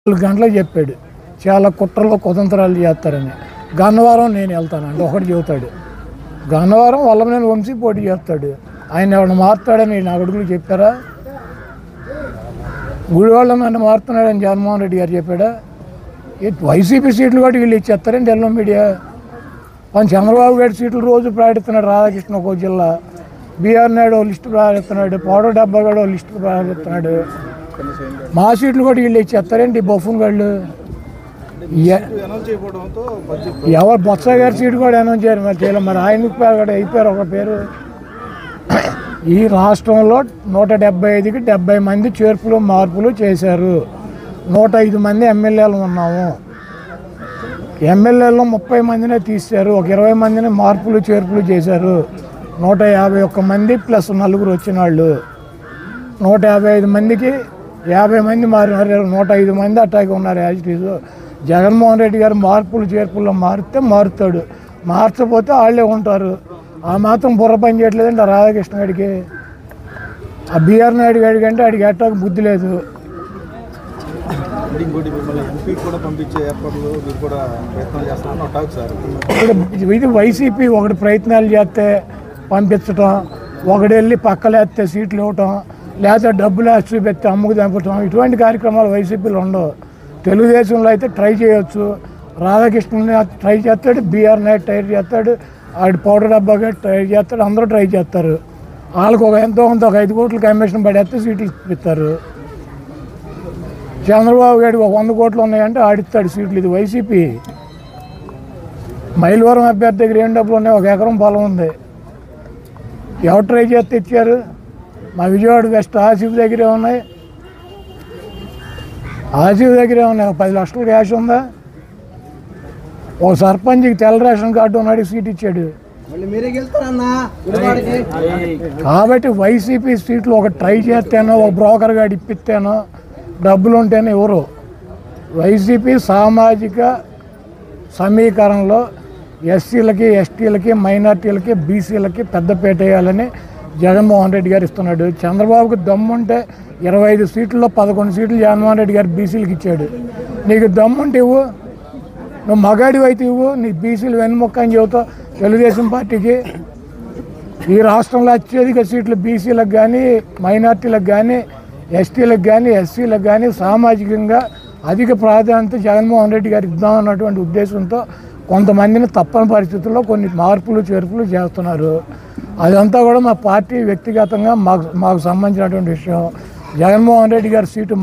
4 గంటలకు చెప్పాడు చాలా కుట్రలు కుతంత్రాలు చేస్తారని. గన్నవరం నేను వెళ్తానండి ఒకటి చెబుతాడు. గన్నవరం వల్లభనేని వంశీ పోటీ చేస్తాడు. ఆయన ఎవరిని మారుతాడని నా కొడుకులు చెప్పారా? గుడివాళ్ళ నన్ను మారుతున్నాడని జగన్మోహన్ రెడ్డి గారు చెప్పాడా? వైసీపీ సీట్లు కూడా వీళ్ళు ఇచ్చేస్తారండి ఎల్లో మీడియా. మన చంద్రబాబు గారి సీట్లు రోజు ప్రకటిస్తున్నాడు. రాధాకృష్ణ ఒక జిల్లా, బీఆర్ నాయుడు లిస్టు ప్రకటిస్తున్నాడు, పౌడ డబ్బా కూడా లిస్టు ప్రకటిస్తున్నాడు. మా సీట్లు కూడా వీళ్ళు ఇచ్చేస్తారండి బఫూన్ గాళ్ళు. ఎవరు బొత్స గారి సీటు కూడా అనౌన్స్ చేయరు. మరి ఆయనకు అయిపోయారు ఒక పేరు. ఈ రాష్ట్రంలో 175కి 70 మంది చేర్పులు మార్పులు చేశారు. 105 మంది ఎమ్మెల్యేలు ఉన్నాము. ఎమ్మెల్యేలో 30 మందినే తీశారు. ఒక 20 మందిని మార్పులు చేర్పులు చేశారు. 151 మంది ప్లస్ 4 వచ్చిన వాళ్ళు. 155 మందికి 50 మంది మారినారు. 105 మంది అట్టాగే ఉన్నారు as it is. Jaganmohan Reddy గారు మార్పులు చేర్పుల్లో మారితే మారుతాడు, మార్చకపోతే వాళ్ళే ఉంటారు. ఆ మాత్రం బుర్ర పని చేయట్లేదండి ఆ రాధాకృష్ణ గారికి. ఆ బీఆర్ నాయుడు గారికి అంటే ఆడికి ఎట్టాకు బుద్ధి లేదు. ఇది వైసీపీ ఒకటి ప్రయత్నాలు చేస్తే పంపించటం, ఒకటి వెళ్ళి పక్కలేస్తే సీట్లు ఇవ్వటం, లేకపోతే డబ్బులు చూపెత్తే అమ్ముకు చంపటం, ఇటువంటి కార్యక్రమాలు వైసీపీలో ఉండవు. తెలుగుదేశంలో అయితే ట్రై చేయొచ్చు. రాధాకృష్ణ ట్రై చేస్తాడు, బీఆర్ నాయుడు ట్రై చేస్తాడు, ఆడి పౌడర్ డబ్బా ట్రై చేస్తాడు, అందరూ ట్రై చేస్తారు. వాళ్ళకు ఎంతో కొంత ఒక 5 కోట్ల కమిషన్ పడేస్తే సీట్లు ఇస్తారు. చంద్రబాబు గారికి ఒక 100 కోట్లు ఉన్నాయంటే ఆడిస్తాడు సీట్లు. ఇది వైసీపీ. మైలవరం అభ్యర్థి దగ్గర ఏం డబ్బులు ఉన్నాయి? 1 ఎకరం పొలం ఉంది. ఎవరు ట్రై చేస్తే ఇచ్చారు? మా విజయవాడ వెస్ట్ ఆసిఫ్ దగ్గరే ఉన్నాయి. ఆసిఫ్ దగ్గరే ఉన్నాయి. 10 లక్షల క్యాష్ ఉందా? ఒక సర్పంచ్కి తెల్ల రేషన్ కార్డు ఉన్నాడు, సీట్ ఇచ్చాడు. కాబట్టి వైసీపీ సీట్లు ఒక ట్రై చేస్తేనో, ఒక బ్రోకర్ గాడు ఇప్పిస్తేనో, డబ్బులు ఉంటేనే ఎవరు. వైసీపీ సామాజిక సమీకరణలో ఎస్సీలకి, ఎస్టీలకి, మైనార్టీలకి, బీసీలకి పెద్దపీట వేయాలని జగన్మోహన్ రెడ్డి గారు ఇస్తున్నాడు. చంద్రబాబుకి దమ్ముంటే 25 సీట్లలో 11 సీట్లు జగన్మోహన్ రెడ్డి గారు బీసీలకు ఇచ్చాడు. నీకు దమ్ముంటే ఇవ్వు, నువ్వు మగాడివి అయితే ఇవ్వు. నీకు బీసీలు వెన్నుముక్క అని చెబుతావు తెలుగుదేశం పార్టీకి. ఈ రాష్ట్రంలో అత్యధిక సీట్లు బీసీలకు కానీ, మైనార్టీలకు కానీ, ఎస్టీలకు కానీ, ఎస్సీలకు కానీ సామాజికంగా అధిక ప్రాధాన్యత జగన్మోహన్ రెడ్డి గారికి ఇద్దామన్నటువంటి ఉద్దేశంతో కొంతమందిని తప్పని పరిస్థితుల్లో కొన్ని మార్పులు చేర్పులు చేస్తున్నారు. అదంతా కూడా మా పార్టీ వ్యక్తిగతంగా మాకు సంబంధించినటువంటి విషయం. జగన్మోహన్ రెడ్డి గారి సీటు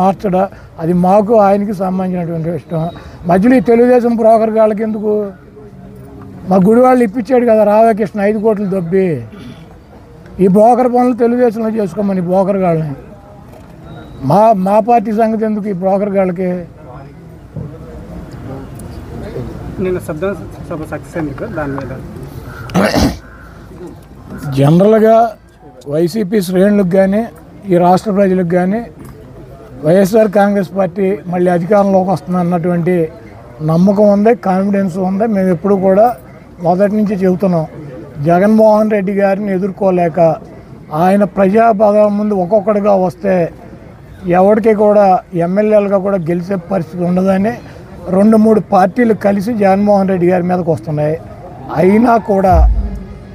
మార్చడా అది మాకు ఆయనకి సంబంధించినటువంటి విషయం. మధ్యలో ఈ తెలుగుదేశం బ్రోకర్ గాళ్ళకి ఎందుకు? మా గుడివాళ్ళు ఇప్పించాడు కదా రాధాకృష్ణ 5 కోట్లు దొబ్బి. ఈ బ్రోకర్ పనులు తెలుగుదేశంలో చేసుకోమని బ్రోకర్ గాళ్ళని. మా పార్టీ సంగతి ఎందుకు ఈ బ్రోకర్ గాళ్ళకి? జనరల్గా వైసీపీ శ్రేణులకు కానీ, ఈ రాష్ట్ర ప్రజలకు కానీ వైఎస్ఆర్ కాంగ్రెస్ పార్టీ మళ్ళీ అధికారంలోకి వస్తుంది అన్నటువంటి నమ్మకం ఉంది, కాన్ఫిడెన్స్ ఉంది. మేము ఎప్పుడు కూడా మొదటి నుంచి చెబుతున్నాం. జగన్మోహన్ రెడ్డి గారిని ఎదుర్కోలేక ఆయన ప్రజాపదం ముందు ఒక్కొక్కడిగా వస్తే ఎవరికి కూడా ఎమ్మెల్యేలుగా కూడా గెలిచే పరిస్థితి ఉండదని 2-3 పార్టీలు కలిసి జగన్మోహన్ రెడ్డి గారి మీదకి వస్తున్నాయి. అయినా కూడా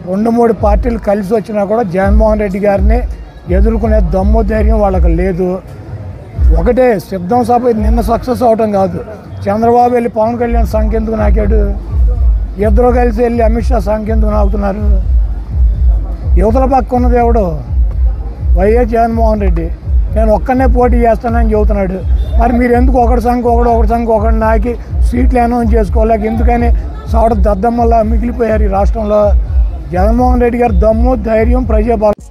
2-3 పార్టీలు కలిసి వచ్చినా కూడా జగన్మోహన్ రెడ్డి గారిని ఎదుర్కొనే దమ్ము ధైర్యం వాళ్ళకి లేదు. ఒకటే సిద్ధం సభ నిన్న సక్సెస్ అవటం కాదు. చంద్రబాబు వెళ్ళి పవన్ కళ్యాణ్ సంఖ్య ఎందుకు నాకాడు? ఇద్దరు కలిసి వెళ్ళి అమిత్ షా సంఖ్య ఎందుకు నాకుతున్నారు? యువతల పక్క ఉన్నది ఎవడు? వైఎస్ జగన్మోహన్ రెడ్డి. నేను ఒక్కనే పోటీ చేస్తానని చెబుతున్నాడు. మరి మీరు ఎందుకు ఒకటి సంఖ్య ఒకటి నాకి సీట్లు అనౌన్స్ చేసుకోలేక ఎందుకని సవడ దద్దమ్మల్లా మిగిలిపోయారు ఈ రాష్ట్రంలో? జగన్మోహన్ రెడ్డి గారు దమ్ము ధైర్యం ప్రజాపాలన